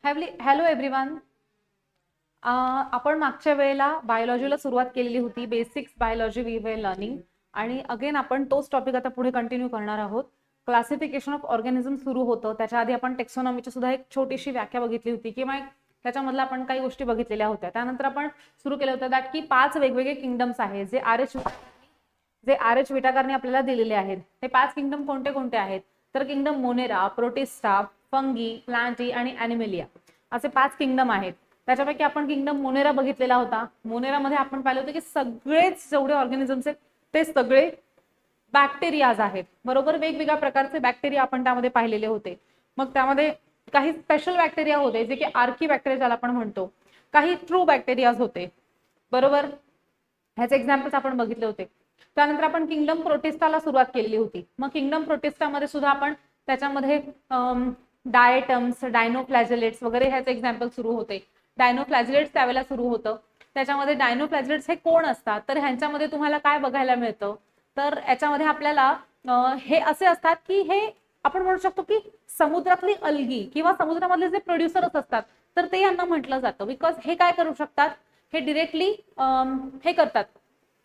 Hello everyone. आपण मागच्या वेळेला बायोलॉजीला सुरुवात केलेली होती, basics biology we were learning. आणि अगेन आपण तोच टॉपिक आता पुढे कंटिन्यू करणार आहोत. क्लासिफिकेशन ऑफ ऑर्गॅनिझम सुरू होतं, त्याच्या आधी आपण टेक्सॉनॉमीची सुद्धा एक छोटीशी व्याख्या बघितली होती किंवा त्याच्यामधल्या आपण काही गोष्टी बघितलेल्या होत्या. त्यानंतर आपण सुरू केलं होतं दॅट की 5 वेगवेगळे किंगडम्स आहेत जे आर एच विटाकारने आपल्याला दिलेले आहेत. हे 5 किंगडम कोणते कोणते आहेत तर kingdom Monera, protista, fungi, Plantae आणि ॲनिमेलिया असे 5 किंगडम आहेत. त्याच्यापैकी आपण किंगडम मोनेरा बघितलेला होता. मोनेरामध्ये आपण पाहिलं होतं की सगळेच जेवढे ऑर्गॅनिझम्स आहेत ते सगळे बॅक्टेरियाज आहेत, बरोबर. वेगवेगळ्या प्रकारचे बॅक्टेरिया आपण त्यामध्ये पाहिलेले होते. मग त्यामध्ये काही स्पेशल बॅक्टेरिया होते जे की आर्की बॅक्टेरिया ज्याला आपण म्हणतो, काही ट्रू बॅक्टेरियाज होते, बरोबर. ह्याचे एक्झाम्पल्स आपण बघितले होते. त्यानंतर आपण किंगडम प्रोटिस्टाला सुरुवात केलेली होती. मग किंगडम प्रोटिस्टामध्ये सुद्धा आपण त्याच्यामध्ये डायटम्स, डायनोफ्लॅजेलेट्स वगैरे ह्याचे एक्झाम्पल सुरू होते. डायनोफ्लॅजेलेट्स त्यावेळेला सुरू होतं. त्याच्यामध्ये डायनोफ्लॅजेलेट्स हे कोण असतात तर ह्यांच्यामध्ये तुम्हाला काय बघायला मिळतं तर याच्यामध्ये आपल्याला हे असे असतात की हे आपण म्हणू शकतो की समुद्रातली अल्गी किंवा समुद्रामधले जे प्रोड्युसर्स असतात तर ते यांना म्हटलं जातं. बिकॉज हे काय करू शकतात, हे डिरेक्टली हे करतात,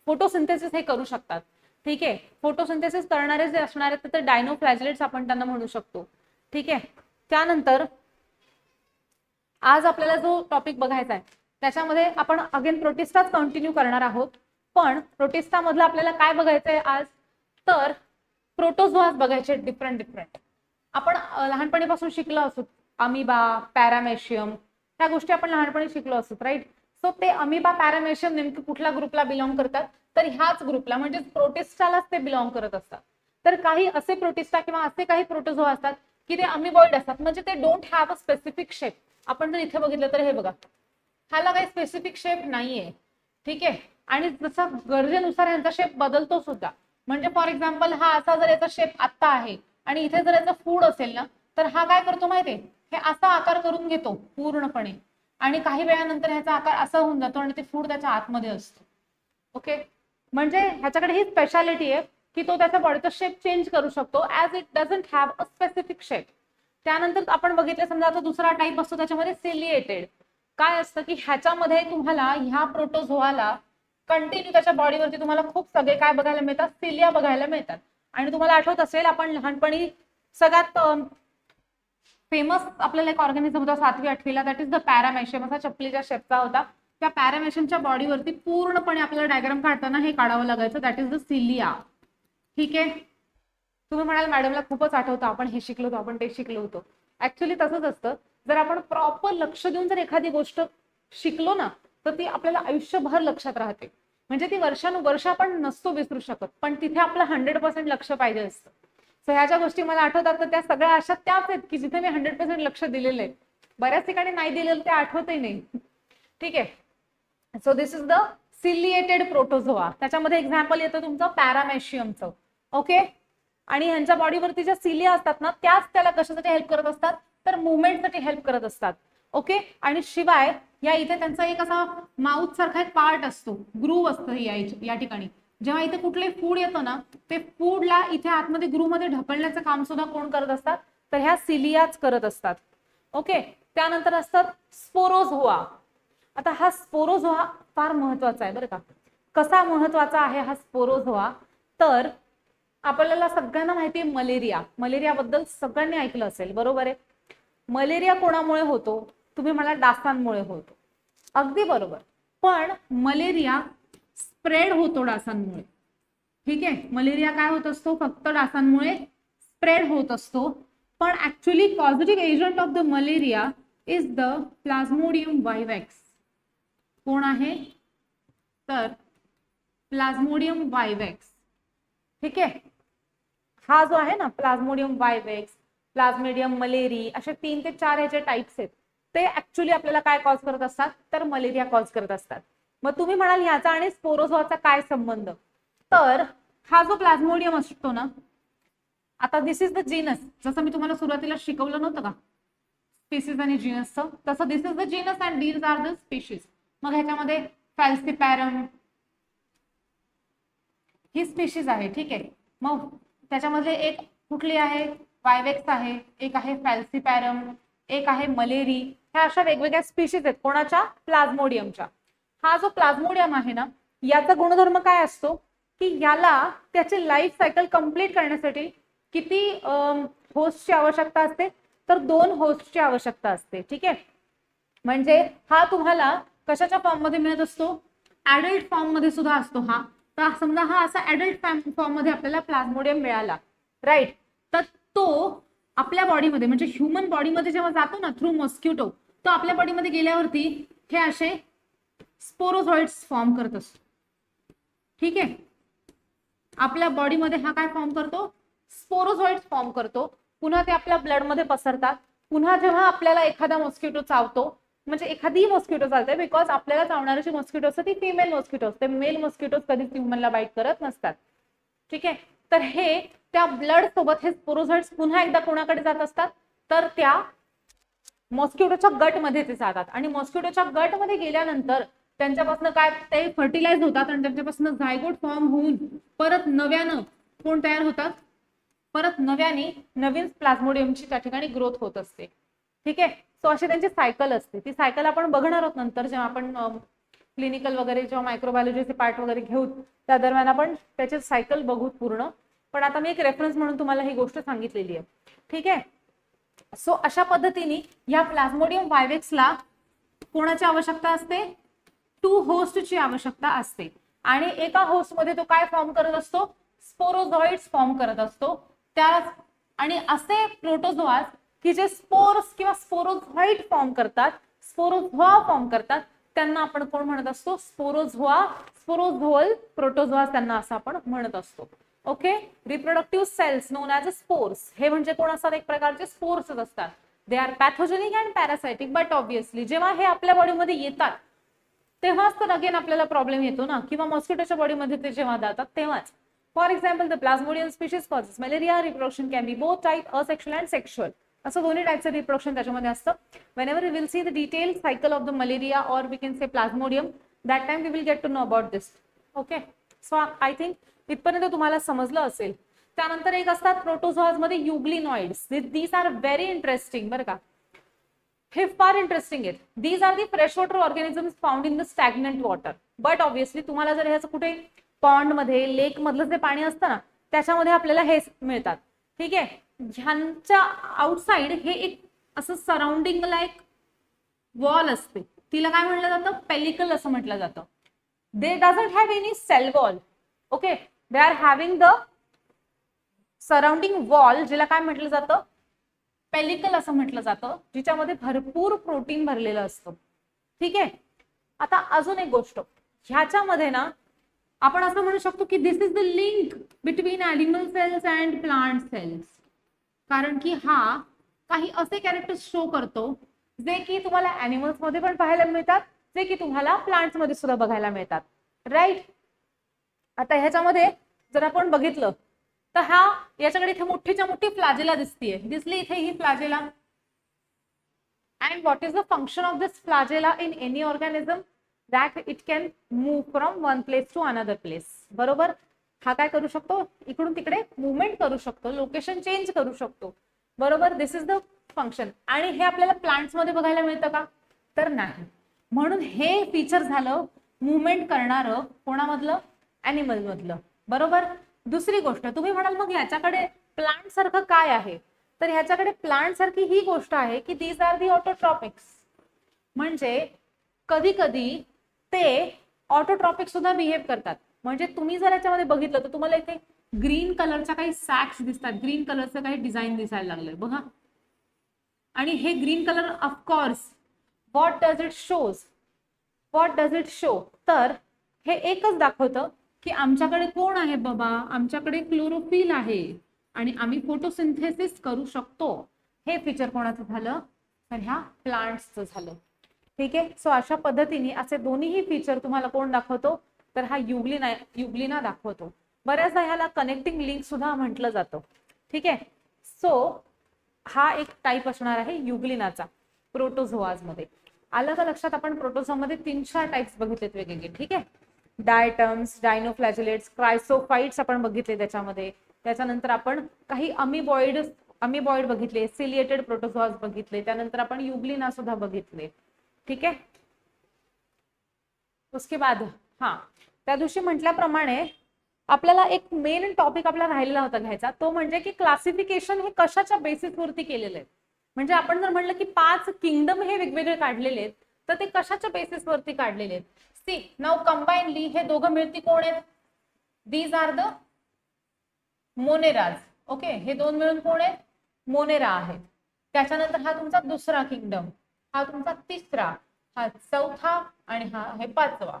फोटोसिंथेसिस हे करू शकतात. ठीक आहे, फोटोसिंथेसिस करणारे जे असणार आहेत ते डायनोफ्लॅजेलेट्स आपण त्यांना म्हणू शकतो. ठीक आहे. त्यानंतर आज आपल्याला जो टॉपिक बघायचा आहे त्याच्यामध्ये आपण अगेन प्रोटिस्टाच कंटिन्यू करणार आहोत. पण प्रोटिस्टा मधलं आपल्याला काय बघायचंय आज तर प्रोटोझोआज बघायचे डिफरंट. आपण लहानपणीपासून शिकलो असू अमिबा, पॅरामेशियम, ह्या गोष्टी आपण लहानपणी शिकलो असू, राईट. सो ते अमिबा, पॅरामेशियम नेमके कुठल्या ग्रुपला बिलॉंग करतात तर ह्याच ग्रुपला म्हणजे प्रोटिस्टालाच ते बिलॉंग करत असतात. तर काही असे प्रोटिस्टा किंवा असे काही प्रोटोझोआ असतात की ते अमिबॉइड असतात, म्हणजे ते don't have a specific shape. आपण जर इथे बघितलं तर हे बघा, ह्याला काही स्पेसिफिक शेप नाहीये. ठीक आहे. आणि जसं गरजेनुसार यांचा शेप बदलतो सुद्धा. म्हणजे फॉर एक्झाम्पल हा असा जर याचा शेप आत्ता आहे आणि इथे जर याचा फूड असेल ना तर हा काय करतो माहितीये, हे असा आकार करून घेतो पूर्णपणे आणि काही वेळानंतर ह्याचा आकार असा होऊन जातो आणि ते फूड त्याच्या आतमध्ये असतो. ओके. म्हणजे ह्याच्याकडे ही स्पेशालिटी आहे की तो त्याच्या बॉडीचा शेप चेंज करू शकतो as it doesn't have a specific shape. त्यानंतर आपण बघितलं समजा आता दुसरा टाईप असतो त्याच्यामध्ये सिलिएटेड. काय असतं की ह्याच्यामध्ये तुम्हाला ह्या प्रोटोझोआला कंटिन्यू त्याच्या बॉडीवरती तुम्हाला खूप सगळे काय बघायला मिळतात, सिलिया बघायला मिळतात. आणि तुम्हाला आठवत असेल आपण लहानपणी सगळ्यात फेमस आपल्याला एक ऑर्गॅनिझम होता 7वी 8वीला, दॅट इज द पॅरामेशियम. असा चपलीच्या शेपचा होता. त्या पॅरामेशियमच्या बॉडीवरती पूर्णपणे आपल्याला डायग्राम काढताना हे काढावं लागायचं, दॅट इज द सिलिया. ठीक आहे. तुम्ही म्हणाल मॅडमला खूपच आठवतं, आपण हे शिकलो होतो, आपण ते शिकलो होतो. ऍक्च्युली तसंच असतं. जर आपण प्रॉपर लक्ष देऊन जर एखादी गोष्ट शिकलो ना तर ती आपल्याला आयुष्यभर लक्षात राहते. म्हणजे ती वर्षानुवर्ष आपण नसतो विसरू शकत, पण तिथे आपलं 100% लक्ष पाहिजे असतं. सो ह्या ज्या गोष्टी मला आठवतात तर त्या सगळ्या अशा त्याच आहेत की जिथे मी 100% लक्ष दिलेलं आहे. बऱ्याच ठिकाणी नाही दिलेलं ते आठवतही नाही. ठीक आहे. So this is the ciliated protozoa. त्याच्यामध्ये एक्झाम्पल येतं तुमचं पॅरामेशियमचं. ओके. आणि ह्यांच्या बॉडीवरती ज्या सिलिया असतात ना त्याच त्याला कशासाठी हेल्प करत असतात तर मुवमेंटसाठी हेल्प करत असतात. ओके. आणि शिवाय या इथे त्यांचा एक असा माउथ सारखा एक पार्ट असतो, ग्रूव असतं या ठिकाणी. जेव्हा इथे कुठले फूड येतं ना ते फूडला इथे आतमध्ये ग्रूव मध्ये ढकलण्याचं काम सुद्धा कोण करत असतात तर ह्या सिलियाच करत असतात. ओके. त्यानंतर असतात स्पोरोझोआ. आता हा स्पोरोझोआ फार महत्वाचा आहे बरं का. कसा महत्वाचा आहे हा स्पोरोझोआ तर आपल्याला सगळ्यांना माहिती आहे मलेरिया बद्दल सगळ्यांनी ऐकलं असेल, बरोबर आहे. मलेरिया कोणामुळे होतो तुम्ही मला डासांमुळे होतो. अगदी बरोबर. पण मलेरिया स्प्रेड होतो डासांमुळे. ठीक आहे. मलेरिया काय होत असतो फक्त डासांमुळे स्प्रेड होत असतो. पण actually positive agent of the malaria is the plasmodium vivax. कोण आहे तर प्लाझ्मोडियम वायवॅक्स. ठीक आहे. हा जो आहे ना प्लाझ्मोडियम वायवॅक्स, प्लाझ्मोडियम मलेरी, असे 3 ते 4 ह्याचे टाइप्स आहेत. ते ऍक्च्युली आपल्याला काय कॉज करत असतात तर मलेरिया कॉज करत असतात. मग तुम्ही म्हणाल ह्याचा आणि स्पोरोझोआचा काय संबंध तर हा जो प्लाझ्मोडियम असतो ना, आता दिस इज द जीनस. जसं मी तुम्हाला सुरुवातीला शिकवलं नव्हतं का स्पीसीज आणि जीनसचं, तसं this is the genus and these are the species. मग ह्याच्यामध्ये फॅल्सिपॅरम ही स्पीशीज आहे. ठीक आहे. मग त्याच्यामध्ये एक कुठली आहे वायवेक्स आहे, एक आहे फॅल्सिपॅरम, एक आहे मलेरी ह्या अशा वेगवेगळ्या स्पीशीज आहेत कोणाच्या, प्लाझ्मोडियमच्या. हा जो प्लाझ्मोडियम आहे ना, याचा गुणधर्म काय असतो की याला त्याची लाईफ सायकल कंप्लीट करण्यासाठी किती होस्टची आवश्यकता असते, तर 2 होस्टची आवश्यकता असते. ठीक आहे, म्हणजे हा तुम्हाला कशाच्या फॉर्म मध्ये मिळत असतो, ऍडल्ट फॉर्म मध्ये सुद्धा असतो हा. तर समजा हा असा ऍडल्ट फॉर्म मध्ये आपल्याला प्लाझ्मोडियम मिळाला, राईट. तर तो आपल्या बॉडीमध्ये म्हणजे ह्युमन बॉडीमध्ये जेव्हा जातो ना थ्रू मॉस्किटो, तो आपल्या बॉडीमध्ये गेल्यावरती हे असे स्पोरोझॉइड्स फॉर्म करत असतो. ठीक आहे, आपल्या बॉडीमध्ये हा काय फॉर्म करतो, स्पोरोझॉइड्स फॉर्म करतो. पुन्हा ते आपल्या ब्लडमध्ये पसरतात. पुन्हा जेव्हा आपल्याला एखादा मॉस्किटो चावतो, म्हणजे एखादी मॉस्किटो चालते, बिकॉज आपल्याला चावणारी जी मॉस्किटो असते ती फिमेल मॉस्किटो असते, मेल मॉस्किटो कधीच ह्युमनला बाईट करत नसतात. ठीक आहे, तर हे त्या ब्लड सोबत हे स्पोरोझॉइड्स पुन्हा एकदा कोणाकडे जात असतात, तर त्या मॉस्किटोच्या गटमध्ये ते जातात. आणि मॉस्किटोच्या गटमध्ये गेल्यानंतर त्यांच्यापासून काय ते फर्टिलाइज होतात आणि त्यांच्यापासून झायगोट फॉर्म होऊन परत नव्यानं कोण तयार होतात, परत नव्याने नवीन प्लाझ्मोडियमची त्या ठिकाणी ग्रोथ होत असते. ठीक आहे, सो अशी त्यांची सायकल असते. ती सायकल आपण बघणार आहोत नंतर जेव्हा आपण क्लिनिकल वगैरे जेव्हा मायक्रोबायोलॉजीचे पार्ट वगैरे घेऊ त्या दरम्यान आपण त्याची सायकल बघू पूर्ण. पण आता मी एक रेफरन्स म्हणून तुम्हाला ही गोष्ट सांगितलेली आहे. ठीक आहे, सो अशा पद्धतीने या प्लाझ्मोडियम वायवेक्सला कोणाची आवश्यकता असते, 2 होस्टची आवश्यकता असते. आणि एका होस्ट मध्ये तो काय फॉर्म करत असतो, स्पोरोझॉइड्स फॉर्म करत असतो. त्या आणि असे प्रोटोझोआज की जे स्पोर्स किंवा स्पोरोझॉइड फॉर्म करतात, स्पोरोझोआ फॉर्म करतात, त्यांना आपण कोण म्हणत असतो, स्पोरोझोआ, स्पोरोझोअल प्रोटोझोआ त्यांना असं आपण म्हणत असतो. Okay, reproductive cells known as a spores, हे म्हणजे कोण असतात, एक प्रकारचे स्पोर्सच असतात. They are pathogenic and parasitic, but obviously जेव्हा हे आपल्या बॉडीमध्ये येतात तेव्हाच तर अगेन आपल्याला प्रॉब्लेम येतो ना, किंवा मॉस्किटोच्या बॉडीमध्ये ते जेव्हा जातात तेव्हाच. For example the plasmodium species causes malaria. Reproduction can be both type, asexual and sexual. असं दोन्ही टाइपचं रिप्रोडक्शन त्याच्यामध्ये असतं. Whenever we will see the detail cycle of the malaria और we can say plasmodium, that time we will get to know about this. Okay, so I think इथपर्यंत तुम्हाला समजलं असेल. त्यानंतर एक असतात प्रोटोझोआज मध्ये euglenoids. These are very interesting बरं का, हे फार इंटरेस्टिंग आहेत. These are the fresh water organisms found in the stagnant water. But obviously तुम्हाला जर ह्याचं कुठे पॉन्ड मध्ये, लेक मधलं जे पाणी असतं ना त्याच्यामध्ये आपल्याला हे मिळतात. ठीक आहे, ह्यांच्या आउटसाइड हे एक असं सराउंडिंगला एक वॉल असते, तिला काय म्हटलं जातं, पेलिकल असं म्हटलं जातं. They doesn't have any cell wall. Okay, they are having the surrounding wall, जिला काय म्हटलं जातं, पेलिकल असं म्हटलं जातं, जिच्यामध्ये भरपूर प्रोटीन भरलेलं असतं. ठीक आहे, आता अजून एक गोष्ट ह्याच्यामध्ये ना आपण असं म्हणू शकतो की this is the link between animal cells and plant cells. कारण की हा काही असे कॅरेक्टर्स शो करतो जे की तुम्हाला ॲनिमल्स मध्ये पण पाहायला मिळतात, जे की तुम्हाला प्लांट्स मध्ये सुद्धा बघायला मिळतात. राईट, आता ह्याच्यामध्ये जर आपण बघितलं तर हा याच्याकडे इथे मोठीच्या मोठी फ्लॅजेला दिसली इथे ही flagella. And what is the function of this flagella in any organism, that it can move from one place to another place. बरोबर, हा काय करू शकतो, इकडून तिकडे मुवमेंट करू शकतो, लोकेशन चेंज करू शकतो. बरोबर, दिस इज द फंक्शन. आणि हे आपल्याला प्लांट्स मध्ये बघायला मिळतं का, तर नाही. म्हणून हे फीचर झालं मुवमेंट करणारं कोणामधलं, ॲनिमल मधलं. बरोबर, दुसरी गोष्ट तुम्ही म्हणाल मग ह्याच्याकडे प्लांट सारखं काय आहे, तर ह्याच्याकडे प्लांट सारखी ही गोष्ट आहे की दीज आर दी ऑटोट्रॉपिक्स. म्हणजे कधी कधी ते ऑटोट्रॉपिक सुद्धा बिहेव करतात. म्हणजे तुम्ही जर याच्यामध्ये बघितलं तर तुम्हाला इथे ग्रीन कलरच्या काही सॅक्स दिसतात, ग्रीन कलरचं काही डिझाईन दिसायला लागलंय बघा. आणि हे green colour of course what does it shows, what does it show, तर हे एकच दाखवतं की आमच्याकडे कोण आहे बाबा, आमच्याकडे क्लोरोफिल आहे आणि आम्ही फोटोसिंथेसिस करू शकतो. हे फीचर कोणाचं झालं, तर ह्या प्लांट्सचं झालं. ठीक आहे, सो अशा पद्धतीने असे दोन्हीही फीचर तुम्हाला कोण दाखवतो, तर हा युग्लिना दाखवतो. बऱ्याचदा ह्याला कनेक्टिंग लिंक सुद्धा म्हटलं जातं. ठीक आहे, सो हा एक टाईप असणार आहे युग्लिनाचा प्रोटोझोआज मध्ये. आलं का लक्षात, आपण प्रोटोझोआ मध्ये 3-4 टाइप्स बघितलेत वेगवेगळे. ठीक आहे, डायटम्स, डायनोफ्लॅजिलेट्स, क्रायसोफाइट्स आपण बघितले त्याच्यामध्ये. त्याच्यानंतर आपण काही अमिबॉइड अमिबॉइड बघितले, सिलिएटेड प्रोटोझोआज बघितले, त्यानंतर आपण युग्लिना सुद्धा बघितले. ठीक आहे. उसके बाद त्या दिवशी म्हटल्याप्रमाणे आपल्याला एक मेन टॉपिक आपला राहिलेला होता घ्यायचा, तो म्हणजे की क्लासिफिकेशन हे कशाच्या बेसिसवरती केलेलं आहे. म्हणजे आपण जर म्हणलं की 5 किंगडम हे वेगवेगळे काढलेले आहेत, तर ते कशाच्या बेसिसवरती काढलेले आहेत. सी नाउ कंबाइनली हे दोघं मिळती कोण आहेत, दीज आर द मोनेराज. ओके, हे दोन मिळून कोण आहेत, मोनेरा आहेत. त्याच्यानंतर हा तुमचा दुसरा किंगडम, हा तुमचा तिसरा, हा चौथा आणि हा आहे पाचवा.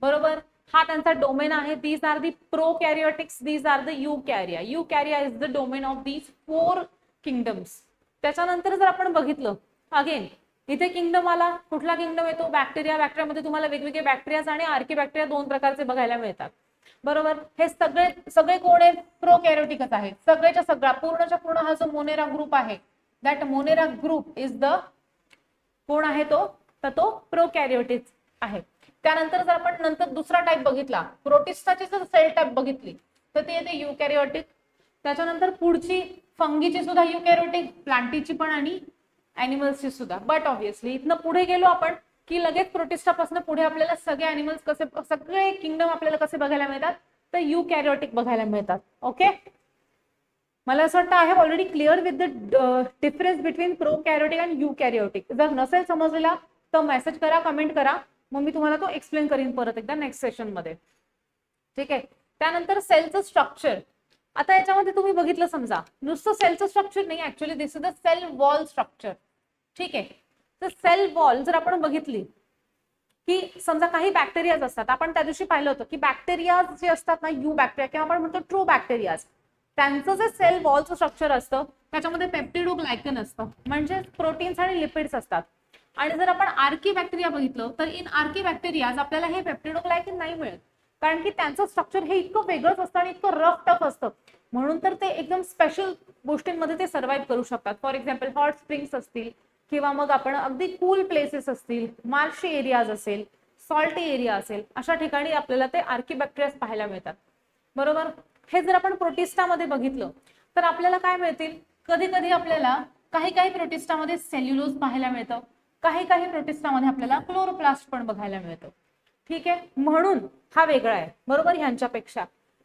बरोबर, हा त्यांचा डोमेन आहे. These are the prokaryotics, these are the eukarya. Eukarya is the domain of these 4 kingdoms. त्याच्यानंतर जर आपण बघितलं अगेन इथे किंगडम आला, कुठला किंगडम येतो, बॅक्टेरिया. बॅक्टेरियामध्ये तुम्हाला वेगवेगळे बॅक्टेरिया आणि आर्किबॅक्टेरिया 2 प्रकारचे बघायला मिळतात. बरोबर, हे सगळे कोण आहेत, प्रोकॅरियोटिकच आहेत. सगळ्याच्या सगळा पूर्णच्या पूर्ण हा जो मोनेरा ग्रुप आहे, that Monera group is the कोण आहे तो, तर तो प्रोकॅरियोटिक आहे. त्यानंतर जर आपण नंतर दुसरा टाइप बघितला, प्रोटिस्टाची जर सेल टाइप बघितली तर ती येते युकॅरियोटिक. त्याच्यानंतर पुढची फंगीची सुद्धा युकॅरियोटिक, प्लांटीची पण आणि अॅनिमल्सची सुद्धा. बट ऑब्विसली इथनं पुढे गेलो आपण की लगेच प्रोटिस्टापासून पुढे आपल्याला सगळे अॅनिमल्स कसे, सगळे किंगडम आपल्याला कसे बघायला मिळतात, तर युकॅरियोटिक बघायला मिळतात. ओके, मला असं वाटतं I have already clear with the difference between prokaryotic and eukaryotic. जर नसेल समजलेला तर मेसेज करा, कमेंट करा, मग मी तुम्हाला तो एक्सप्लेन करीन परत एकदा नेक्स्ट सेशन मध्ये. ठीक आहे. त्यानंतर सेलचं स्ट्रक्चर. आता याच्यामध्ये तुम्ही बघितलं समजा नुसतं सेलचं स्ट्रक्चर नाही, actually this is the cell wall structure. ठीक आहे. तर सेल वॉल जर आपण बघितली की समजा काही बॅक्टेरियाज असतात, आपण त्या दिवशी पाहिलं होतं की बॅक्टेरियाज जे असतात ना, यू बॅक्टेरिया किंवा आपण म्हणतो ट्रू बॅक्टेरियाज, त्यांचं जे सेल वॉलचं स्ट्रक्चर असतं त्याच्यामध्ये पेप्टिडोग्लायकन असतं, म्हणजे प्रोटीन्स आणि लिपिड्स असतात. आणि जर आपण आर्की बॅक्टेरिया बघितलं तर इन आर्की बॅक्टेरियाज आपल्याला हे पेप्टिडोग्लायकन नाही मिळत, कारण की त्यांचं स्ट्रक्चर हे इतकं वेगळंच असतं आणि इतकं रफ टफ असतं. म्हणून तर ते एकदम स्पेशल गोष्टींमध्ये ते सर्व्हाइव्ह करू शकतात. फॉर एक्झाम्पल हॉट स्प्रिंग्स असतील किंवा मग आपण अगदी कूल प्लेसेस असतील, मार्शी एरियाज असेल, सॉल्टी एरिया असेल, अशा ठिकाणी आपल्याला ते आर्की बॅक्टेरियाज पाहायला मिळतात. बरोबर, हे जर आपण प्रोटिस्टामध्ये बघितलं तर आपल्याला काय मिळतील, कधी कधी आपल्याला काही प्रोटिस्टामध्ये सेल्युलोज पाहायला मिळतं, काही प्रोटिस्टामध्ये आपल्याला क्लोरोप्लास्ट पण बघायला मिळतं. ठीक आहे, म्हणून हा वेगळा आहे. बरोबर, ह्यांच्यापेक्षा.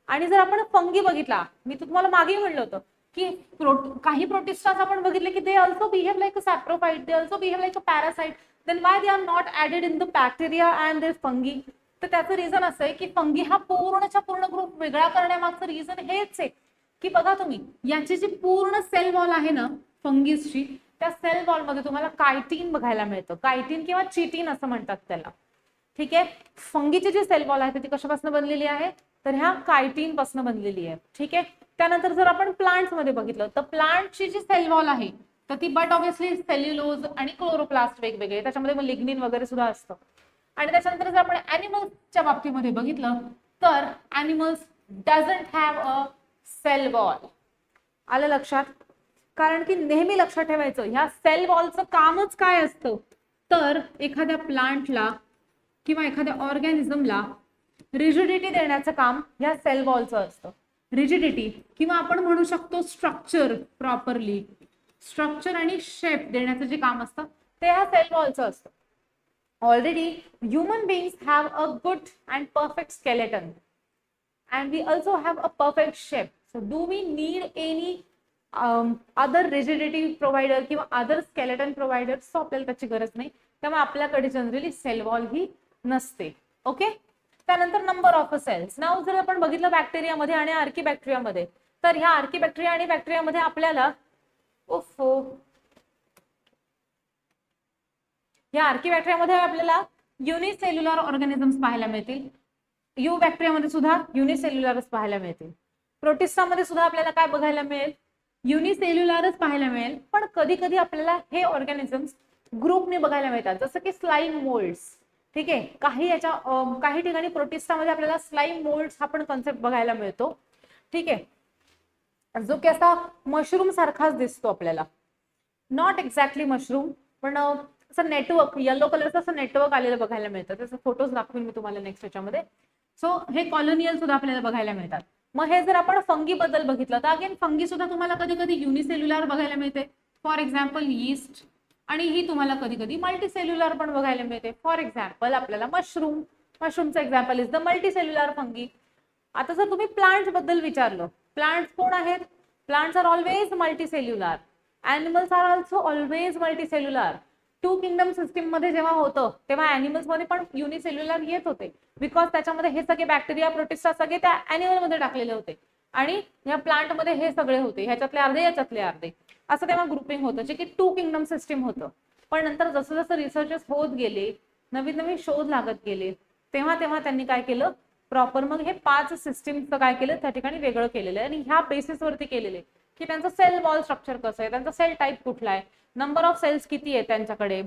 आणि जर आपण फंगी बघितला, मी तुम्हाला मागे म्हणलं होतं की काही प्रोटिस्टाज आपण बघितले की they also behave like a saprophyte, they also behave like a parasite, then why they are not added in the bacteria and the fungi. तर त्याचं रिझन असं आहे की फंगी हा पूर्णच्या पूर्ण ग्रुप वेगळा करण्यामागचं रिझन हेच आहे की बघा तुम्ही याची जी पूर्ण सेल वॉल आहे ना फंगीसची, त्या सेल वॉल मध्ये तुम्हाला कायटीन बघायला मिळतं. कायटीन किंवा चिटीन असं म्हणतात त्याला. ठीक आहे, फंगीची जी सेल वॉल आहे ती कशापासून बनलेली आहे, तर ह्या कायटीन पासून बनलेली आहे. ठीक आहे. त्यानंतर जर आपण प्लांट्स मध्ये बघितलं तर प्लांटची जी सेल वॉल आहे तर ती बट ऑब्विसली सेल्युलोज आणि क्लोरोप्लास्ट वेगवेगळे, त्याच्यामध्ये लिग्निन वगैरे सुद्धा असतं. आणि त्याच्यानंतर जर आपण ॲनिमल्सच्या बाबतीमध्ये बघितलं तर animals doesn't have a cell wall. आलं लक्षात? कारण की नेहमी लक्षात ठेवायचं ह्या सेल वॉलचं कामच काय असतं, तर एखाद्या प्लांटला किंवा एखाद्या ऑर्गॅनिझमला रिजिडिटी देण्याचं काम ह्या सेल वॉलचं असतं. रिजिडिटी किंवा आपण म्हणू शकतो स्ट्रक्चर, प्रॉपरली स्ट्रक्चर आणि शेप देण्याचं जे काम असतं ते ह्या सेल वॉलचं असतं. Already human beings have a good and perfect skeleton and we also have a perfect shape. So do we need any other rigidity provider किंवा other skeleton provider? So आपल्याला त्याची गरज नाही, त्यामुळे आपल्याकडे जनरली सेल वॉल ही नसते. Okay. त्यानंतर number of cells. नाव जर आपण बघितलं बॅक्टेरियामध्ये आणि आर्की बॅक्टेरियामध्ये, तर ह्या आर्की बॅक्टेरिया आणि बॅक्टेरियामध्ये आपल्याला या आर्की बॅक्टेरियामध्ये आपल्याला युनिसेल्युलर ऑर्गॅनिझम्स पाहायला मिळतील. यू बॅक्टेरियामध्ये सुद्धा युनिसेल्युलरच पाहायला मिळतील. प्रोटिस्टामध्ये सुद्धा आपल्याला काय बघायला मिळेल, युनिसेल्युलरच पाहायला मिळेल. पण कधी कधी आपल्याला हे ऑर्गॅनिझम्स ग्रुपने बघायला मिळतात, जसं की स्लाइम मोल्ड्स. ठीक आहे, काही ठिकाणी प्रोटिस्टामध्ये आपल्याला स्लाइम मोल्ड्स हा पण कन्सेप्ट बघायला मिळतो. ठीक आहे, जो की असा मशरूम सारखाच दिसतो आपल्याला, नॉट एक्झॅक्टली मशरूम पण असं नेटवर्क, येलो कलरचं असं नेटवर्क आलेलं बघायला मिळतं. त्याचे फोटोज दाखवेन मी तुम्हाला नेक्स्ट याच्यामध्ये. सो हे कॉलोनियल सुद्धा आपल्याला बघायला मिळतात. मग हे जर आपण फंगी बद्दल बघितलं तर अगेन फंगी सुद्धा तुम्हाला कधी कधी युनिसेल्युलर बघायला मिळते, फॉर एक्झाम्पल यीस्ट, आणि ही तुम्हाला कधी कधी मल्टीसेल्युलर पण बघायला मिळते. फॉर एक्झाम्पल आपल्याला मशरूमचं example is the multicellular fungi. आता जर तुम्ही प्लांट्स बद्दल विचारलं, प्लांट्स कोण आहेत? Plants are always multicellular, animals are also always multicellular. Two kingdom system मध्ये जेव्हा होतं तेव्हा ॲनिमल्स मध्ये पण युनिसेल्युलर येत होते, बिकॉज त्याच्यामध्ये हे सगळे बॅक्टेरिया प्रोटिस्टा सगळे त्या ॲनिमल मध्ये टाकलेले होते, आणि या प्लांट मध्ये हे सगळे होते, ह्याच्यातले अर्धे याच्यातले अर्धे, असं तेव्हा ग्रुपिंग होतं, जे की टू किंगडम सिस्टीम होतं. पण नंतर जसं जसं रिसर्चेस होत गेले, नवीन नवीन शोध लागत गेले, तेव्हा तेव्हा त्यांनी काय केलं, प्रॉपर मग हे 5 सिस्टीमचं काय केलं त्या ठिकाणी वेगळं केलेलं आहे, आणि ह्या बेसिसवरती केलेले की त्यांचं सेल वॉल स्ट्रक्चर कसं आहे, त्यांचा सेल टाईप कुठला आहे, नंबर ऑफ सेल्स किती आहे त्यांच्याकडे,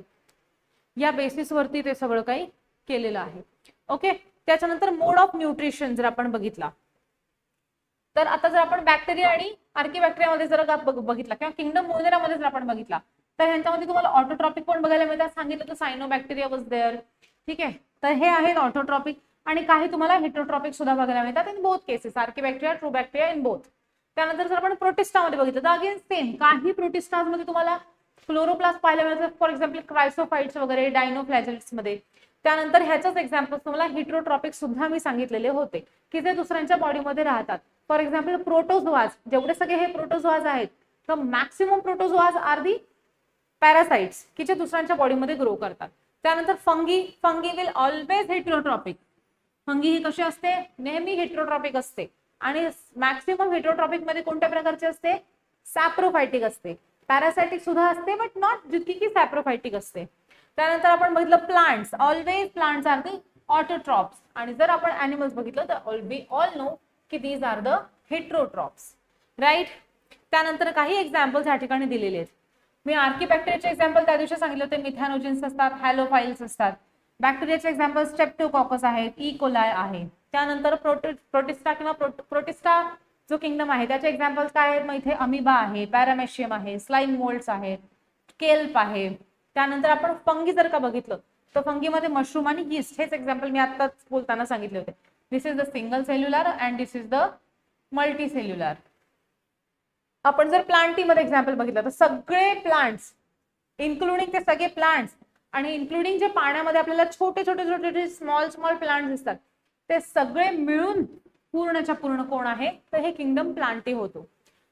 या बेसिसवरती ते सगळं काही केलेलं आहे. ओके. त्याच्यानंतर मोड ऑफ न्यूट्रिशन जर आपण बघितला तर आता जर आपण बॅक्टेरिया आणि आर्किबॅक्टेरियामध्ये जर बघितला किंवा किंगडम मोनेरामध्ये जर आपण बघितला तर ह्यांच्यामध्ये तुम्हाला ऑटोट्रॉपिक पण बघायला मिळतात. सांगितलं तर सायनोबॅक्टेरिया वॉज देअर. ठीक आहे, तर हे आहेत ऑटोट्रॉपिक, आणि काही तुम्हाला हेटरोट्रॉपिक सुद्धा बघायला मिळतात in both cases, archaebacteria true bacteria in both. त्यानंतर जर आपण प्रोटिस्टामध्ये बघितलं तर अगेन सेम, काही प्रोटिस्टामध्ये तुम्हाला क्लोरोप्लास्ट पाहायला मिळतात, फॉर एक्झाम्पल क्रायसोफाइट्स वगैरे, डायनोफ्लॅजेल्स मध्ये. त्यानंतर ह्याचंच एक्झाम्पल तुम्हाला हेटरोट्रॉपिक सुद्धा मी सांगितलेले होते की जे दुसऱ्यांच्या बॉडीमध्ये राहतात. फॉर एक्झाम्पल प्रोटोझोआज, जेवढे सगळे हे प्रोटोझोआज आहेत तर maximum protozoas are the parasites की जे दुसऱ्यांच्या बॉडीमध्ये ग्रो करतात. त्यानंतर fungi will always heterotrophic. Fungi ही कशी असते, नेहमी हेटरोट्रॉपिक असते, आणि मॅक्सिमम हेटरोट्रॉपिक मध्ये कोणत्या प्रकारचे असते, सॅप्रोफायटिक असते. पॅरासायटिक सुद्धा असते बट नॉट जितकी की सॅप्रोफायटिक असते. त्यानंतर आपण बघितलं plants, always plants are the autotrophs, आणि जर आपण ॲनिमल्स बघितलं तर वी ऑल नो की these are the heterotrophs, right. त्यानंतर काही एक्झाम्पल्स या ठिकाणी दिलेले आहेत. मी आर्किबॅक्टेरियाचे एक्झाम्पल त्या दिवशी सांगितले होते, मिथॅनोजिन्स असतात, हॅलोफाइल्स असतात. बॅक्टेरियाचे एक्झाम्पल स्ट्रेप्टोकॉकस आहेत, ई कोलाय आहे. त्यानंतर प्रोटिस्टा किंवा प्रोटिस्टा जो किंगडम आहे त्याचे एक्झाम्पल्स काय आहेत, मग इथे अमिबा आहे, पॅरामेशियम आहे, स्लाइम मोल्ड्स आहेत, केल्प आहे. त्यानंतर आपण फंगी जर का बघितलं तर फंगीमध्ये मशरूम आणि यीस्ट हेच एक्झाम्पल मी आताच बोलताना सांगितले होते. This is the single cellular and this is the multi cellular. आपण जर प्लांटी मध्ये एक्झाम्पल बघितलं तर सगळे प्लांट्स इन्क्लुडिंग ते सगळे प्लांट्स आणि इन्क्लुडिंग जे पाण्यामध्ये आपल्याला छोटे छोटे स्मॉल प्लांट्स दिसतात ते सगळे मिळून पूर्णच्या पूर्ण कोण आहे तर हे किंगडम प्लांटी होतो.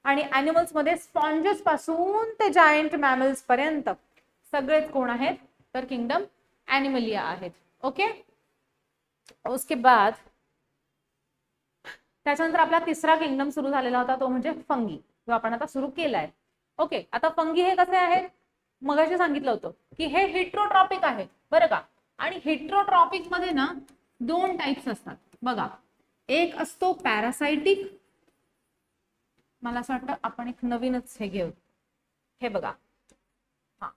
आणि ॲनिमल्स मध्ये स्पॉन्जेस पासून ते जायंट मॅमल्स पर्यंत सगळेच कोण आहेत तर किंगडम ॲनिमलिया आहेत. ओके. उसके बाद त्याच्यानंतर आपला तिसरा किंगडम सुरू झालेला होता तो म्हणजे फंगी, जो आपण आता सुरू केलाय. ओके. आता फंगी हे कसे आहेत, मगाशी सांगितलं होतं की हे हेटरोट्रॉपिक आहेत बरं का. आणि हेटरोट्रॉपिक मध्ये ना 2 टाइप्स असतात बघा. एक असतो पॅरासाइटिक, मला असं वाटतं आपण एक नवीनच हे घेऊ, हे बघा. हा,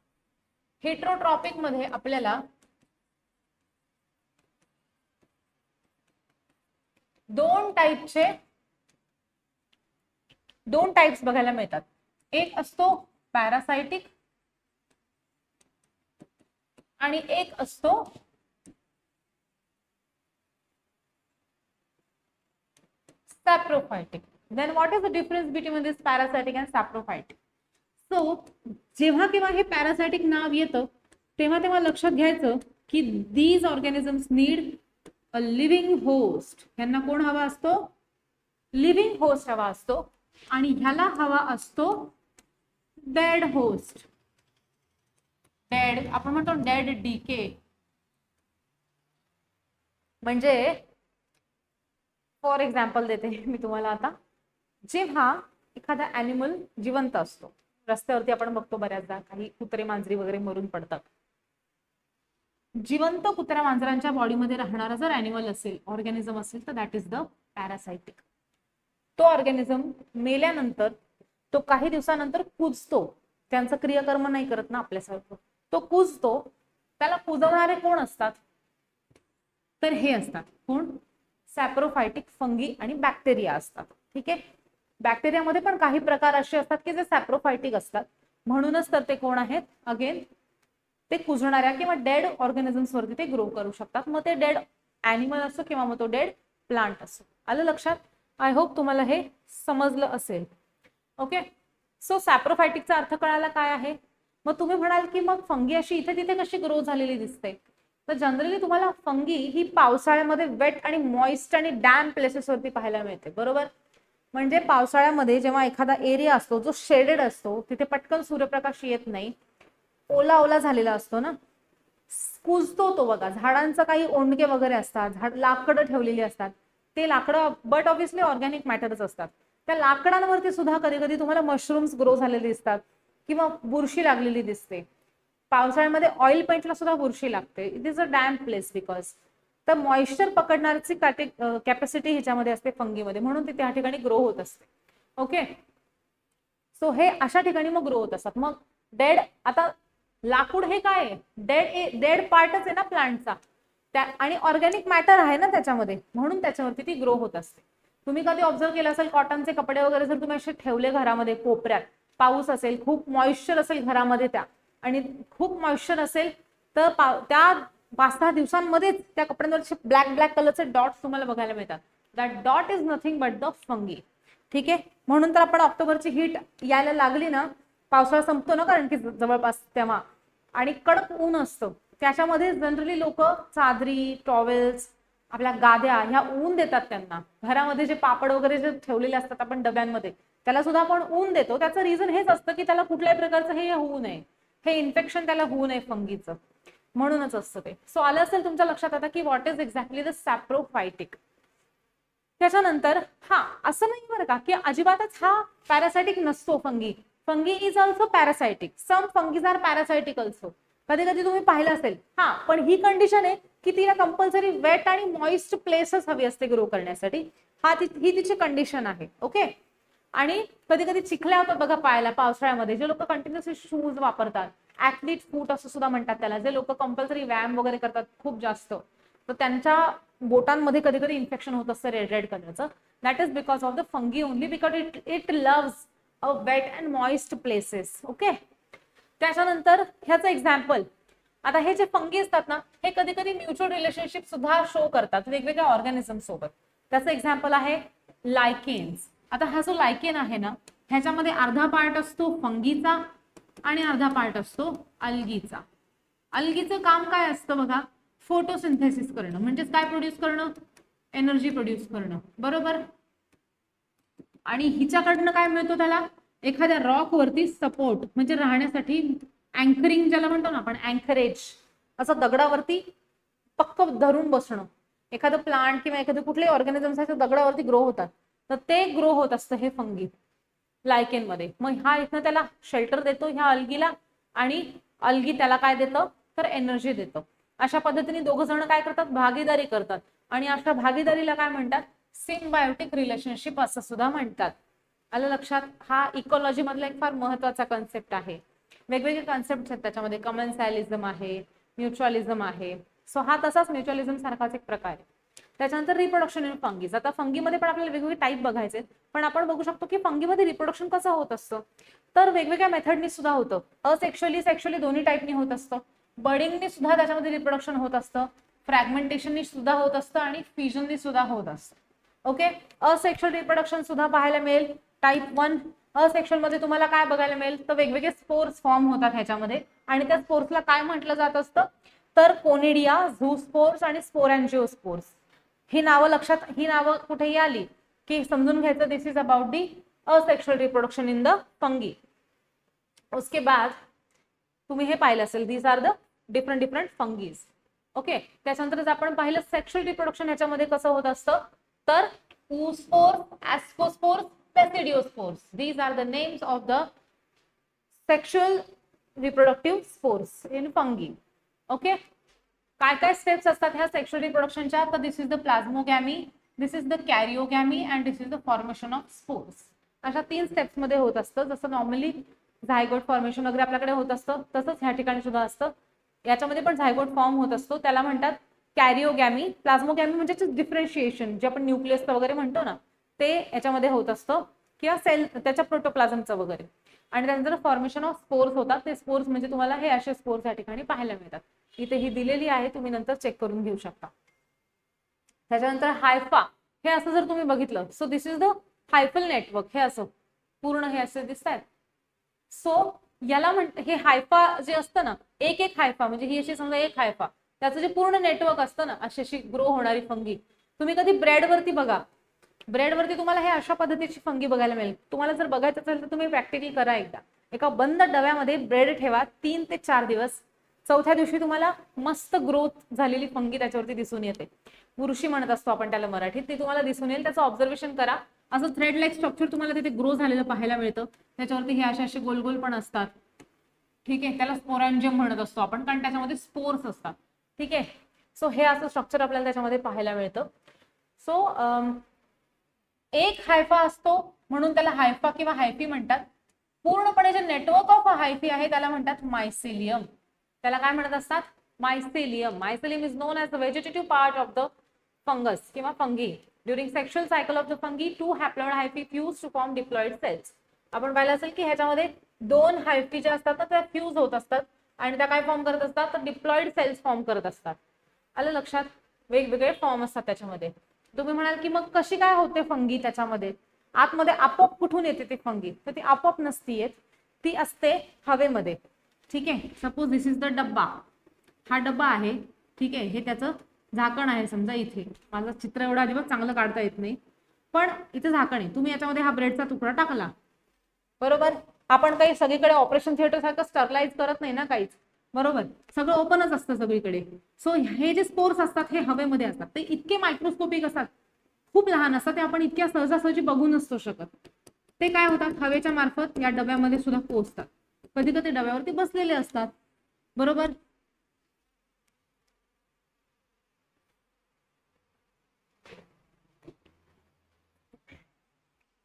हेटरोट्रॉपिक मध्ये आपल्याला 2 टाइप्स बघायला मिळतात. एक असतो पॅरासाइटिक आणि एक असतो saprophytic. Then what is the difference between this parasitic and saprophytic. So जेव्हा केव्हा हे पॅरासाइटिक नाव येतं तेव्हा तेव्हा लक्षात घ्यायचं की these organisms need a living host. यांना कोण हवा असतो, लिव्हिंग होस्ट हवा असतो, आणि ह्याला हवा असतो डेड होस्ट. डेड आपण म्हणतो डेड डीके, म्हणजे फॉर एक्झाम्पल देते मी तुम्हाला आता. जेव्हा एखादा ॲनिमल जिवंत असतो, रस्त्यावरती आपण बघतो बऱ्याचदा काही कुत्रे मांजरी वगैरे मरून पडतात. जिवंत कुत्र्या मांजरांच्या बॉडीमध्ये राहणारा जर ॲनिमल असेल, ऑर्गॅनिझम असेल तर दॅट इज द पॅरासाइटिक. तो ऑर्गॅनिझम मेल्यानंतर तो काही दिवसानंतर कुजतो. त्यांचं क्रियाकर्म नाही करत ना आपल्यासारखं, तो कुजतो. त्याला कुजवणारे कोण असतात तर हे असतात कोण, सॅप्रोफायटिक फंगी आणि बॅक्टेरिया असतात. ठीक आहे. बॅक्टेरियामध्ये पण काही प्रकार असे असतात की जे सॅप्रोफायटिक असतात, म्हणूनच तर ते कोण आहेत, अगेन ते कुजणाऱ्या किंवा डेड ऑर्गॅनिझम्स वरती ते ग्रो करू शकतात. मग ते डेड ॲनिमल असो किंवा मग तो डेड प्लांट असो. आलं लक्षात. आय होप तुम्हाला हे समजलं असेल. ओके, सो सॅप्रोफायटिकचा अर्थ कळायला काय आहे. मग तुम्ही म्हणाल की मग फंगी अशी इथे तिथे कशी ग्रो झालेली दिसते. तर जनरली तुम्हाला फंगी ही पावसाळ्यामध्ये वेट आणि मॉइस्ट आणि डॅम प्लेसेसवरती पाहायला मिळते, बरोबर. म्हणजे पावसाळ्यामध्ये जेव्हा एखादा एरिया असतो जो शेडेड असतो, तिथे पटकन सूर्यप्रकाश येत नाही, ओला ओला झालेला असतो ना, कुजतो तो बघा, झाडांचं काही ओंडके वगैरे असतात, लाकडं ठेवलेली असतात, ते लाकडं बट ऑब्व्हियसली ऑर्गॅनिक मॅटरच असतात. त्या लाकडांवरती सुद्धा कधी कधी तुम्हाला मशरूम्स ग्रो झालेले दिसतात किंवा बुरशी लागलेली दिसते. पावसाळ्यामध्ये ऑइल पेंटला सुद्धा बुरशी लागते. It is a damp place because तर मॉइश्चर पकडण्याची कॅपॅसिटी ह्याच्यामध्ये असते फंगीमध्ये, म्हणून ते त्या ठिकाणी ग्रो होत असते. ओके, सो हे अशा ठिकाणी मग ग्रो होत असतात. मग डेड, आता लाकूड हे काय आहे, डेड पार्टच आहे ना प्लांटचा, आणि ऑर्गॅनिक मॅटर आहे ना त्याच्यामध्ये, म्हणून त्याच्यावरती ती ग्रो होत असते. तुम्ही कधी ऑब्झर्व केलं असेल, कॉटनचे कपडे वगैरे जर तुम्ही असे ठेवले घरामध्ये कोपऱ्यात, पाऊस असेल, खूप मॉइश्चर असेल घरामध्ये त्या, आणि खूप मॉइश्चर असेल तर त्या 5-6 दिवसांमध्येच त्या कपड्यांवर ब्लॅक ब्लॅक कलरचे डॉट्स तुम्हाला बघायला मिळतात. That dot is nothing but the fungi. ठीक आहे, म्हणून तर आपण ऑक्टोबरची हीट यायला लागली ना, पावसाळा संपतो ना कारण की जवळपास तेव्हा, आणि कडक ऊन असतं, त्याच्यामध्ये जनरली लोक चादरी, टॉवेल्स, आपल्या गाद्या ह्या ऊन देतात त्यांना. घरामध्ये जे पापड वगैरे जे ठेवलेले असतात आपण डब्यांमध्ये, त्याला सुद्धा आपण ऊन देतो. त्याचं रिझन हेच असतं की त्याला कुठल्याही प्रकारचं हे होऊ नये, हे इन्फेक्शन त्याला होऊ नये फंगीचं, म्हणूनच असतं ते. सो आलं असेल तुमच्या लक्षात आता की व्हॉट इज एक्झॅक्टली द सॅप्रोफायटिक. त्याच्यानंतर हा असं नाही बरं का की अजिबातच हा पॅरासायटिक नसतो fungi. Fungi is also parasitic. Some fungis are parasitic also. कधी कधी तुम्ही पाहिलं असेल. हा, पण ही कंडिशन आहे की तिला कंपल्सरी वेट आणि मॉइस्ट प्लेसेस हवी असते ग्रो करण्यासाठी. ही तिची कंडिशन आहे. ओके, आणि कधी कधी चिखल्या होतात बघा पायाला पावसाळ्यामध्ये. जे लोक कंटिन्युअसली शूज वापरतात, ऍथलीट फूट असं सुद्धा म्हणतात त्याला, जे लोक कंपल्सरी व्यायाम वगैरे करतात खूप जास्त, तर त्यांच्या बोटांमध्ये कधी कधी इन्फेक्शन होत असतं रेड रेड कलरचं. That is because of the fungi only, because it loves a wet and moist places. Okay, त्याच्यानंतर ह्याचं एक्झाम्पल, आता हे जे फंगी असतात ना, हे कधी कधी म्युच्युअल रिलेशनशिप सुद्धा शो करतात वेगवेगळ्या ऑर्गॅनिझम सोबत. त्याचं एक्झाम्पल आहे लायकेन्स. आता हा जो लायकेन आहे ना, ह्याच्यामध्ये अर्धा पार्ट असतो फंगीचा आणि अर्धा पार्ट असतो अल्गीचा. अल्गीचं काम काय असतं बघा, फोटोसिंथेसिस करणं, म्हणजेच काय प्रोड्यूस करणं, एनर्जी प्रोड्यूस करणं, बरोबर. आणि हिच्याकडनं काय मिळतो त्याला, एखाद्या रॉक वरती सपोर्ट, म्हणजे राहण्यासाठी अँकरिंग ज्याला म्हणतो ना आपण, अँकरेज, असं दगडावरती पक्क धरून बसणं. एखादं प्लांट किंवा एखादं कुठले ऑर्गॅनिझम्स आहेत दगडावरती ग्रो होतात, तर ते ग्रो होत असतं हे फंगी लायकेन मध्ये. मग हा इथनं त्याला शेल्टर देतो ह्या अल्गीला, आणि अल्गी त्याला काय देतं, तर एनर्जी देतं. अशा पद्धतीने दोघं जण काय करतात, भागीदारी करतात, आणि अशा भागीदारीला काय म्हणतात, सिम्बायोटिक रिलेशनशिप असं सुद्धा म्हणतात. आलं लक्षात. हा इकॉलॉजी मधला एक फार महत्वाचा कन्सेप्ट आहे. वेगवेगळे कन्सेप्ट आहेत त्याच्यामध्ये, कमेन्सॅलिझम आहे, म्युच्युअलिझम आहे. सो हा तसाच म्युच्युअलिझम सारखाच एक प्रकार आहे. त्याच्यानंतर रिप्रोडक्शन इन फंगीज. आता फंगीमध्ये पण आपल्याला वेगवेगळे टाईप बघायचे, पण आपण बघू शकतो की फंगीमध्ये रिप्रोडक्शन कसं होत असतं, तर वेगवेगळ्या मेथडनी सुद्धा होतं. असेक्शुअली, सेक्शुअली दोन्ही टाईपनी होत असतं. बर्डिंगनी सुद्धा त्याच्यामध्ये रिप्रोडक्शन होत असतं, फ्रॅगमेंटेशननी सुद्धा होत असतं, आणि फ्युजननी सुद्धा होत असतं. ओके, असेक्शुअल रिप्रोडक्शन सुद्धा पाहायला मिळेल. टाईप 1 असेक्शुअल मध्ये तुम्हाला काय बघायला मिळेल, तर वेगवेगळे स्पोर्स फॉर्म होतात ह्याच्यामध्ये, आणि त्या स्पोर्सला काय म्हटलं जात असतं, तर कोनिडिया, झूस्पोर्स आणि स्पोरॅन्जिओस्पोर्स. ही नावं लक्षात, ही नावं कुठेही आली की समजून घ्यायचं this is about the asexual reproduction in the fungi. उसके बाद तुम्ही हे पाहिलं असेल, these are the different fungis. Okay, त्याच्यानंतर आपण पाहिलं सेक्शुअल रिप्रोडक्शन ह्याच्यामध्ये कसं होत असतं, तर oospores, ascospores, basidiospores. These are the names of the sexual reproductive spores in fungi. Okay, काय काय स्टेप्स असतात ह्या सेक्शुअल रिप्रोडक्शनच्या, तर this is the plasmogamy, this is the karyogamy, and this is the formation of spores. अशा 3 steps मध्ये होत असतं. जसं नॉर्मली झायगोट फॉर्मेशन वगैरे आपल्याकडे होत असतं, तसंच ह्या ठिकाणी सुद्धा असतं. याच्यामध्ये पण झायगोट फॉर्म होत असतो, त्याला म्हणतात कॅरिओगॅमी. प्लाझ्मोगॅमी म्हणजे डिफरन्शिएशन, जे आपण न्यूक्लियसचं वगैरे म्हणतो ना, ते याच्यामध्ये होत असतं, किंवा सेल त्याच्या प्रोटोप्लाझमचं वगैरे. आणि त्यानंतर फॉर्मेशन ऑफ स्पोर्स होतात. ते स्पोर्स म्हणजे तुम्हाला हे असे स्पोर्स या ठिकाणी पाहायला मिळतात. इथे ही दिलेली आहे, तुम्ही नंतर चेक करून घेऊ शकता. त्याच्यानंतर हायफा, हे असं जर तुम्ही बघितलं, so this is the hyphal network. हे असं पूर्ण हे असे दिसत आहेत. सो याला हे हायफा जे असतं ना, एक एक हायफा म्हणजे ही अशी समजा एक हायफा, त्याचं जे पूर्ण नेटवर्क असतं ना, अशी ग्रो होणारी फंगी. तुम्ही कधी ब्रेडवरती बघा, ब्रेडवरती तुम्हाला हे अशा पद्धतीची फंगी बघायला मिळेल. तुम्हाला जर बघायचं असेल तर तुम्ही प्रॅक्टिकली करा एकदा. एका बंद डब्यामध्ये ब्रेड ठेवा 3 ते 4 दिवस. चौथ्या दिवशी तुम्हाला मस्त ग्रोथ झालेली फंगी त्याच्यावरती दिसून येते. बुरशी म्हणत असतो आपण त्याला मराठीत. ती तुम्हाला दिसून येईल. त्याचं ऑब्झर्वेशन करा. असं थ्रेड लाईक स्ट्रक्चर तुम्हाला तिथे ग्रो झालेलं पाहायला मिळतं. त्याच्यावरती हे असे गोल गोल पण असतात. ठीक आहे, त्याला स्पोरॅन्जियम म्हणत असतो आपण, कारण त्याच्यामध्ये स्पोर्स असतात. ठीक आहे, सो हे असं स्ट्रक्चर आपल्याला त्याच्यामध्ये पाहायला मिळतं. सो एक हायफा असतो म्हणून त्याला हायफा किंवा हायफी म्हणतात. पूर्णपणे जे नेटवर्क ऑफ हायफी आहे त्याला म्हणतात मायसिलियम. त्याला काय म्हणत असतात? Mycelium. Mycelium is known as the vegetative part of the fungus किंवा fungi. During sexual cycle of the fungi 2 haploid hyphae fuse to form diploid cells. आपण पाहिलं असेल की ह्याच्यामध्ये 2 हायफी ज्या असतात त्या फ्यूज होत असतात आणि त्या काय फॉर्म करत असतात? तर डिप्लॉइड सेल्स फॉर्म करत असतात. आलं लक्षात? वेगवेगळे फॉर्म असतात त्याच्यामध्ये. तुम्ही म्हणाल की मग कशी काय होते फंगी त्याच्यामध्ये? आतमध्ये आपोआप कुठून येते ती फंगी? तर ती आपोआप नसती येत, ती असते हवेमध्ये. ठीक आहे, सपोज दिस इज द डब्बा. हा डब्बा आहे. ठीक आहे, हे त्याचं झाकण आहे. समजा इथे माझं चित्र एवढं अजिबात चांगलं काढता येत नाही, पण इथे झाकण आहे. तुम्ही याच्यामध्ये हा ब्रेडचा तुकडा टाकला, बरोबर. आपण काही सगळीकडे ऑपरेशन थिएटर सारखं स्टरलाइज करत नाही ना काहीच, बरोबर. सगळं ओपनच असतं सगळीकडे. सो हे जे स्पोर्स असतात हे हवेमध्ये असतात. ते इतके मायक्रोस्कोपिक असतात, खूप लहान असतात. ते आपण इतक्या सहजासहजी बघू नसतो शकत. ते काय होतात? हवेच्या मार्फत या डब्यामध्ये सुद्धा पोहोचतात. कधी कधी डब्यावरती बसलेले असतात, बरोबर.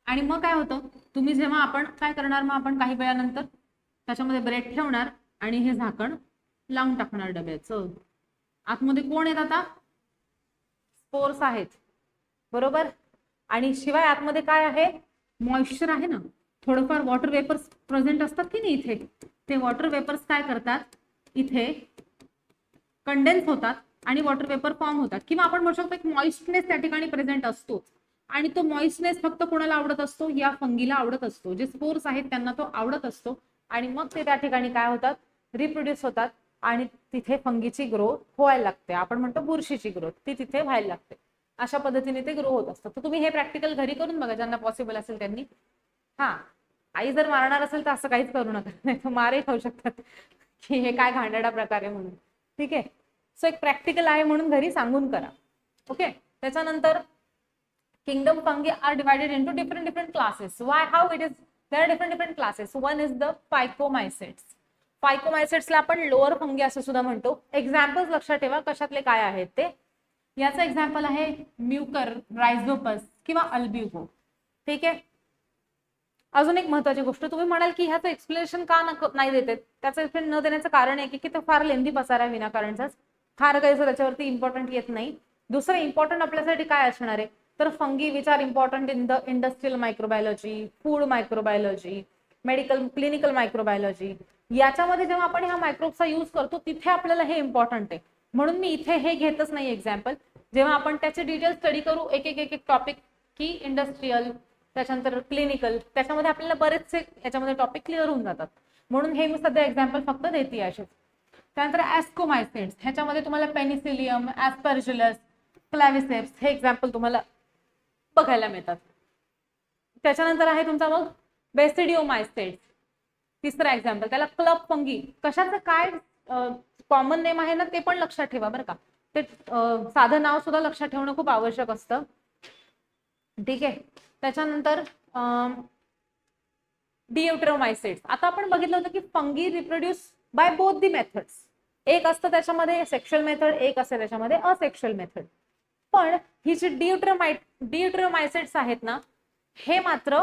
आणि मग काय होतं? तुम्ही जेव्हा आपण काय करणार, मग आपण काही वेळानंतर त्याच्यामध्ये ब्रेड ठेवणार आणि हे झाकण लावून टाकणार डब्याचं. आतमध्ये कोण आहेत आता? स्पोर्स आहेत, बरोबर. आणि शिवाय आतमध्ये काय आहे? मॉइश्चर आहे ना, थोडंफार वॉटर वेपर्स प्रेझेंट असतात की नाही इथे. ते वॉटर वेपर्स काय करतात? इथे कंडेन्स होतात आणि वॉटर वेपर फॉर्म होतात. किंवा आपण म्हणू शकतो एक मॉइस्टनेस त्या ठिकाणी प्रेझेंट असतो. आणि तो मॉइस्टनेस फक्त कोणाला आवडत असतो? या फंगीला आवडत असतो. जे स्पोर्स आहेत त्यांना तो आवडत असतो. आणि मग ते त्या ठिकाणी काय होतात? रिप्रोड्यूस होतात आणि तिथे फंगीची ग्रोथ व्हायला लागते. आपण म्हणतो बुरशीची ग्रोथ, ती तिथे व्हायला लागते. अशा पद्धतीने ते ग्रो होत असतं. तर तुम्ही हे प्रॅक्टिकल घरी करून बघा, ज्यांना पॉसिबल असेल त्यांनी. हा, आई जर मारणार असेल तर असं काहीच करू नका, नाही तर मारही खाऊ शकतात की हे काय घाणेरडा प्रकार आहे म्हणून. ठीक आहे, सो एक प्रॅक्टिकल आहे म्हणून घरी सांगून करा. ओके. त्याच्यानंतर kingdom fungi are divided into different classes. Why? How it is? There are different classes. One is the phycomycetes. Phycomycetes ला आपण लोअर फंगी असं सुद्धा म्हणतो. एक्झाम्पल्स लक्षात ठेवा कशातले काय आहेत ते. याचं एक्झाम्पल आहे म्युकर, रायझोपस किंवा अल्ब्युगो. ठीक आहे. अजून एक महत्वाची गोष्ट, तुम्ही म्हणाल की ह्याचं एक्सप्लेनेशन का नाही देते? त्याचं एक्सप्लेन न देण्याचं कारण आहे की ते फार लेंदी पसारा आहे विनाकारणचाच, फार काही त्याच्यावरती इम्पॉर्टंट येत नाही. दुसरं इम्पॉर्टंट आपल्यासाठी काय असणार आहे? तर fungi which are important in the industrial microbiology, food microbiology, medical clinical microbiology. याच्यामध्ये जेव्हा आपण ह्या मायक्रोबचा यूज करतो तिथे आपल्याला हे इम्पॉर्टंट आहे. म्हणून मी इथे हे घेतच नाही एक्झाम्पल. जेव्हा आपण त्याचे डिटेल स्टडी करू एक एक टॉपिक, की इंडस्ट्रियल, त्याच्यानंतर क्लिनिकल, त्याच्यामध्ये आपल्याला बरेचसे याच्यामध्ये टॉपिक क्लिअर होऊन जातात. म्हणून हे मी सध्या एक्झाम्पल फक्त देते असेच. त्यानंतर ऍस्कोमायसिड्स, ह्याच्यामध्ये तुम्हाला पेनिसिलियम, ऍस्परजिलस, क्लॅव्हिसेप्स हे एक्झाम्पल तुम्हाला बघायला मिळतात. त्याच्यानंतर आहे तुमचा मग बेसिडिओमायसिड्स, तिसरा एक्झाम्पल. त्याला क्लब फंगी. कशाचं काय कॉमन नेम आहे ना ते पण लक्षात ठेवा बरं का. ते साधं नाव सुद्धा लक्षात ठेवणं खूप आवश्यक असतं. ठीक आहे. त्याच्यानंतर डिओट्रोमायसिड्स. आता आपण बघितलं होतं की fungi reproduce by both the methods. एक असतं त्याच्यामध्ये सेक्शुअल मेथड, एक असतं त्याच्यामध्ये असेक्शुअल मेथड. पण ही जी डिओट्रोमायसिड्स आहेत ना, हे मात्र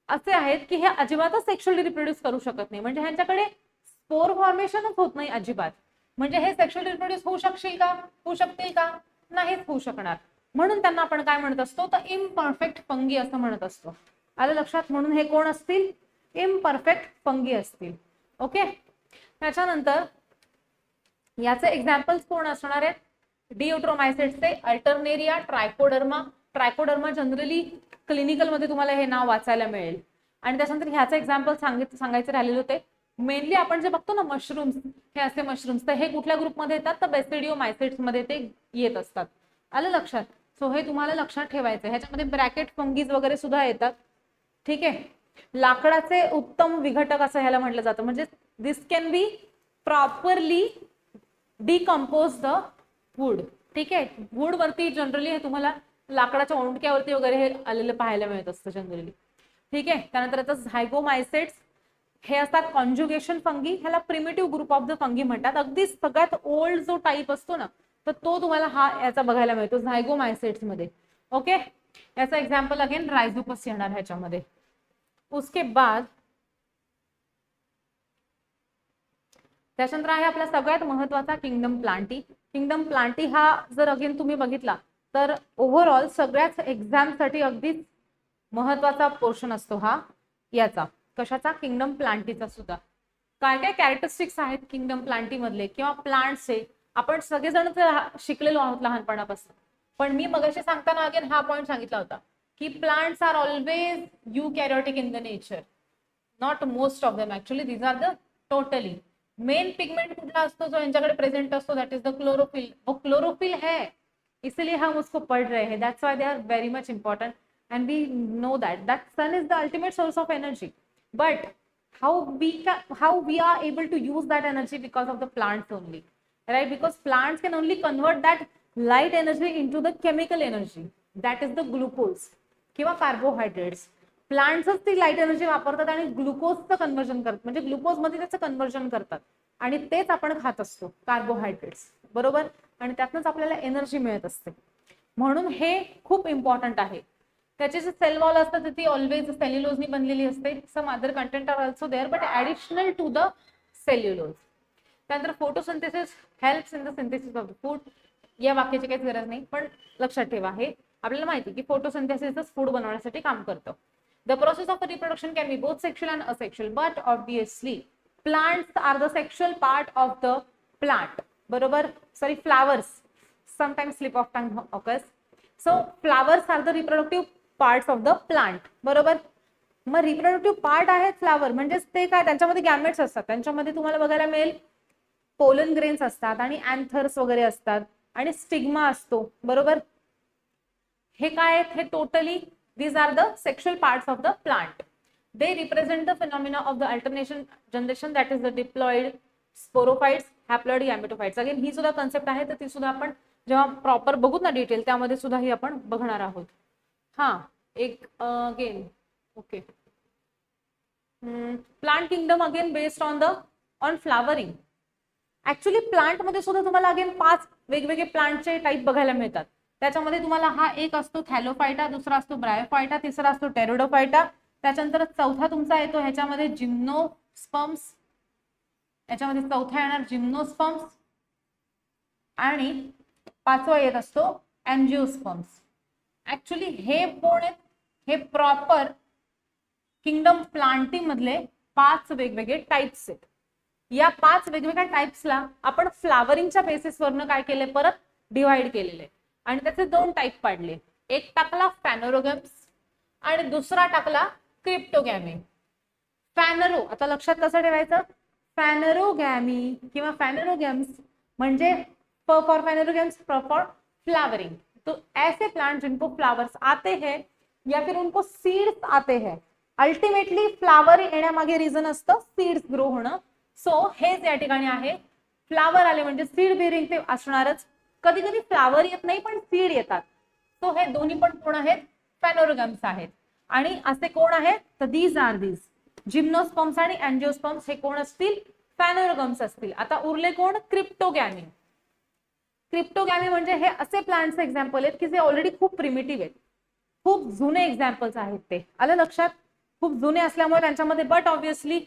असे आहेत की हे अजिबातच सेक्शुअली रिप्रोड्यूस करू शकत नाही. म्हणजे ह्यांच्याकडे स्पोर फॉर्मेशनच होत नाही अजिबात. म्हणजे हे सेक्शुअली रिप्रोड्यूस होऊ शकतील का? होऊ शकतील का? नाहीच होऊ शकणार. म्हणून त्यांना आपण काय म्हणत असतो? तर इम्परफेक्ट फंगी असं म्हणत असतो. आलं लक्षात? म्हणून हे कोण असतील? इम्परफेक्ट फंगी असतील. ओके. त्याच्यानंतर याचे एक्झाम्पल्स कोण असणार आहेत? डिओट्रोमायसिड्सचे अल्टरनेरिया, ट्रायकोडर्मा, ट्रायकोडर्मा जनरली क्लिनिकलमध्ये तुम्हाला हे नाव वाचायला मिळेल. आणि त्याच्यानंतर ह्याचं एक्झाम्पल सांगायचे राहिलेले होते. मेनली आपण जे बघतो ना मशरूम्स, हे असे मशरूम्स, तर हे कुठल्या ग्रुपमध्ये येतात, तर बेसिडिओमायसिट्स मध्ये ते येत असतात. आलं लक्षात? सो हे तुम्हाला लक्षात ठेवायचं. ह्याच्यामध्ये ब्रॅकेट फंगीज वगैरे सुद्धा येतात. ठीक आहे. लाकडाचे उत्तम विघटक असं ह्याला म्हटलं जातं. म्हणजे this can be properly decompose the wood. ठीक आहे. वूड वरती जनरली हे तुम्हाला लाकडाच्या ओंडक्यावरती वगैरे हे आलेलं पाहायला मिळत असतं जनरली. ठीक आहे. त्यानंतर आता झायगोमायसेट्स हे असतात कॉन्जुगेशन फंगी. ह्याला primitive group of the fungi म्हणतात. अगदी सगळ्यात ओल्ड जो टाईप असतो ना, तर तो तुम्हाला हा याचा बघायला मिळतो झायगोमायसेट्स मध्ये. ओके. याचा एक्झाम्पल अगेन रायझोपस येणार ह्याच्यामध्ये. उसके बाद त्याच्यानंतर आहे आपला सगळ्यात महत्वाचा किंगडम प्लांटी. किंगडम प्लांटी हा जर अगेन तुम्ही बघितला तर ओव्हरऑल सगळ्याच एक्झामसाठी अगदीच महत्वाचा पोर्शन असतो हा याचा. कशाचा? किंगडम प्लांटीचा सुद्धा. काय काय कॅरेक्टरिस्टिक्स आहेत किंगडम प्लांटी मधले किंवा प्लांट्सचे आपण सगळेजण शिकलेलो आहोत लहानपणापासून. पण मी मगाशी सांगताना अगेन हा पॉइंट सांगितला होता की plants are always eukaryotic in the nature. Not most of them, actually these are the totally. Main pigment कुठला असतो जो यांच्याकडे प्रेजेंट असतो, दैट इज द क्लोरोफिल. वो क्लोरोफिल है इसलिए हम उसको पढ़ रहे हैं. That's why they are very much important and we know that sun is the ultimate source of energy, but how we are able to use that energy because of the plants only, right? Because plants can only convert that light energy into the chemical energy, that is the glucose किंवा carbohydrates. प्लांट्सच ती light energy वापरतात आणि ग्लुकोजचं conversion करतात, म्हणजे glucose मध्ये त्याचं conversion करतात आणि तेच आपण खात असतो, कार्बोहायड्रेट्स. बरोबर. आणि त्यातनंच आपल्याला एनर्जी मिळत असते. म्हणून हे खूप इम्पॉर्टंट आहे. त्याची जी सेल वॉल असते ती ऑलवेज सेल्युलोजनी बनलेली असते. Some other content are also there but additional to the cellulose. त्यानंतर photosynthesis helps in the synthesis of the food. या वाक्याची काहीच गरज नाही, पण लक्षात ठेवा हे आपल्याला माहिती की फोटोसिंथेसिसच फूड बनवण्यासाठी काम करतं. The process of reproduction can be both sexual and asexual, but obviously plants are the sexual part of the plant. बरोबर. Sorry, flowers. Sometimes slip of tongue occurs. So flowers are the reproductive parts of the plant. बरोबर. मग reproductive part आहेत flower, म्हणजे ते काय, त्यांच्यामध्ये gametes असतात. त्यांच्यामध्ये तुम्हाला बघायला मिळेल पोलन ग्रेन्स असतात आणि अँथर्स वगैरे असतात आणि स्टिग्मा असतो. बरोबर. हे काय आहेत? हे totally these are the sexual parts of the plant. They represent the phenomena of the alternation generation, that is the diploid, sporophytes, haploid, gametophytes. Again ही सुद्धा कन्सेप्ट आहे, तर ती सुद्धा आपण जेव्हा प्रॉपर बघू ना डिटेल त्यामध्ये सुद्धा ही आपण बघणार आहोत. हा एक again okay. Plant kingdom again based on flowering. Actually plant मध्ये सुद्धा तुम्हाला अगेन 5 वेगवेगळे प्लांटचे टाईप बघायला मिळतात. त्याच्यामध्ये तुम्हाला हा एक असतो थॅलोफायटा, दुसरा असतो ब्रायोफायटा, तिसरा असतो टेरिडोफायटा. त्याच्यानंतर चौथा तुमचा येतो ह्याच्यामध्ये जिम्नोस्पर्म्स. याच्यामध्ये चौथा येणार जिम्नोस्पर्म्स आणि पाचवा येत असतो अँजिओस्पर्म्स. ऍक्च्युली हे कोण आहेत? हे प्रॉपर किंगडम प्लांटी मधले 5 वेगवेगळे टाइप्स आहेत. या 5 वेगवेगळ्या टाइप्सला आपण फ्लावरिंगच्या बेसिसवरनं काय केले, परत डिवाइड केलेले आणि त्याचे 2 टाइप पाडले. एक टाकला फॅनोरोगॅम्स आणि दुसरा टाकला क्रिप्टोगॅमी. फॅनरो आता लक्षात कसं ठेवायचं, फॅनरोगॅमी किंवा फॅनरोगॅम्स म्हणजे फॉर फॅनरोगॅम्स फॉर फ्लावरिंग. तो ऐसे प्लांट जिनको फ्लावर्स आते हैं या फिर उनको सीड्स आते हैं. अल्टिमेटली फ्लावर येण्यामागे रिझन असतं सीड्स ग्रो होणं. सो हेच या ठिकाणी आहे. फ्लावर आले म्हणजे सीड बेरिंग ते असणारच. कधी कधी फ्लावर येत नाही पण सीड येतात. सो हे दोन्ही पण कोण आहेत? फॅनोरोगॅम्स आहेत. आणि असे कोण आहेत? तर दीज आर दीज जिम्नोस्पर्म्स आणि अँजिओस्पर्म्स हे कोण असतील? फॅनोरोगॅम्स असतील. आता उरले कोण? क्रिप्टोगॅमी. क्रिप्टोगॅमी म्हणजे हे असे प्लांट्स एक्झाम्पल आहेत की जे ऑलरेडी खूप प्रिमिटिव्ह आहेत, खूप जुने एक्झाम्पल्स आहेत. ते आलं लक्षात? खूप जुने असल्यामुळे त्यांच्यामध्ये बट ऑब्विसली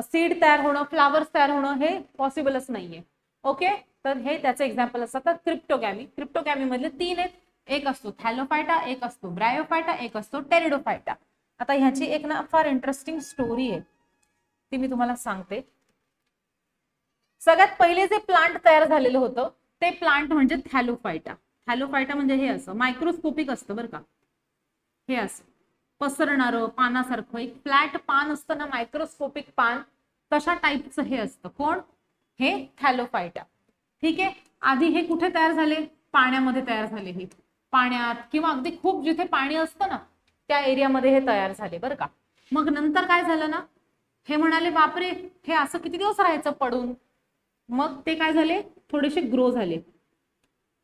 सीड तयार होणं, फ्लावर्स तयार होणं हे पॉसिबलच नाहीये. ओके. तर हे त्याचे एक्झाम्पल असतात क्रिप्टोगॅमी. क्रिप्टोगॅमी मधले 3 आहेत. एक असतो थॅलोफायटा, एक असतो ब्रायोफायटा, एक असतो टेरिडोफायटा. आता ह्याची एक ना फार इंटरेस्टिंग स्टोरी आहे, ती मी तुम्हाला सांगते. सगळ्यात पहिले जे प्लांट तयार झालेलं होतं ते प्लांट म्हणजे थॅलोफायटा. थॅलोफायटा म्हणजे हे असं मायक्रोस्कोपिक असतं बरं का, हे असं पसरणारं पानासारखं एक फ्लॅट पान असतं ना, मायक्रोस्कोपिक पान, तशा टाईपचं हे असतं. कोण? हे थॅलोफायटा. ठीक आहे. आधी हे कुठे तयार झाले? पाण्यामध्ये तयार झाले. हे पाण्यात किंवा अगदी खूप जिथे पाणी असतं ना त्या एरियामध्ये हे तयार झाले बरं का. मग नंतर काय झालं ना, हे म्हणाले बापरे हे असं किती दिवस राहायचं पडून. मग ते काय झाले, थोडेसे ग्रो झाले.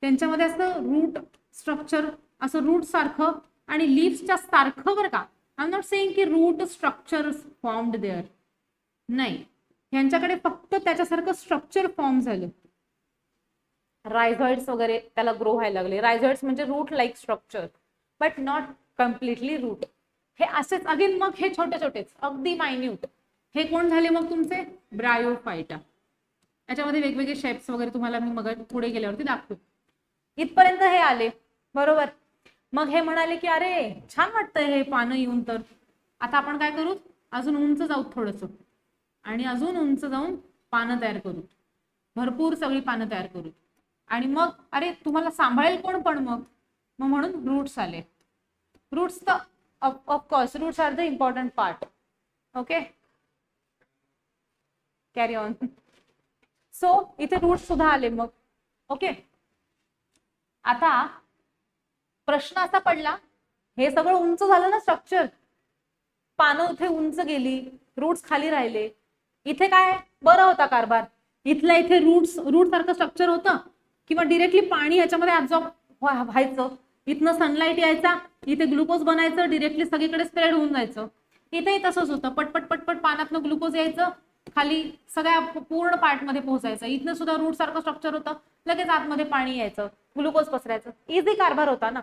त्यांच्यामध्ये असं रूट स्ट्रक्चर, असं रूट सारखं आणि लीव्सच्या सारखं बरं का. आय एम नॉट सेइंग की रूट स्ट्रक्चर फॉर्म्ड देअर, नाही, यांच्याकडे फक्त त्याच्यासारखं स्ट्रक्चर फॉर्म झालं. रायझॉइड्स वगैरे त्याला ग्रो व्हायला लागले. रायझॉइड्स म्हणजे root like structure but not completely root. हे असेच अगेन मग हे छोटे छोटेच अगदी मायन्यूट. हे कोण झाले मग तुमचे? ब्रायोफायटा. याच्यामध्ये वेगवेगळे शेप्स वगैरे तुम्हाला मी मग पुढे गेल्यावरती दाखवतो. इथपर्यंत हे आले बरोबर. मग हे म्हणाले की अरे छान वाटतंय हे पानं येऊन, तर आता आपण काय करू, अजून उंच जाऊ थोडंसं आणि अजून उंच जाऊन पानं तयार करू, भरपूर सगळी पानं तयार करू. आणि मग अरे तुम्हाला सांभाळेल कोण पण, मग म्हणून रूट्स आले. रूट्स तर of course roots are the important part. Okay, carry on. So इथे रूट्स सुद्धा आले मग. ओके, आता प्रश्न असा पडला, हे सगळं उंच झालं ना स्ट्रक्चर, पानं इथे उंच गेली, रूट्स खाली राहिले. इथे काय बरं होता कारभार, इथल्या इथे रूट सारखं स्ट्रक्चर होतं किंवा डिरेक्टली पाणी याच्यामध्ये ऍब्झॉर्ब व्हायचं. इथनं सनलाईट यायचा, इथे ग्लुकोज बनायचं, डिरेक्टली सगळीकडे स्प्रेड होऊन जायचं. इथेही तसंच होतं, पटपट पटपट पानातनं ग्लुकोज यायचं, खाली सगळ्या पूर्ण पार्ट मध्ये पोहोचायचं. इथनं सुद्धा रूट सारखं स्ट्रक्चर होतं, लगेच आतमध्ये पाणी यायचं, ग्लुकोज पसरायचं. इझी कारभार होता ना.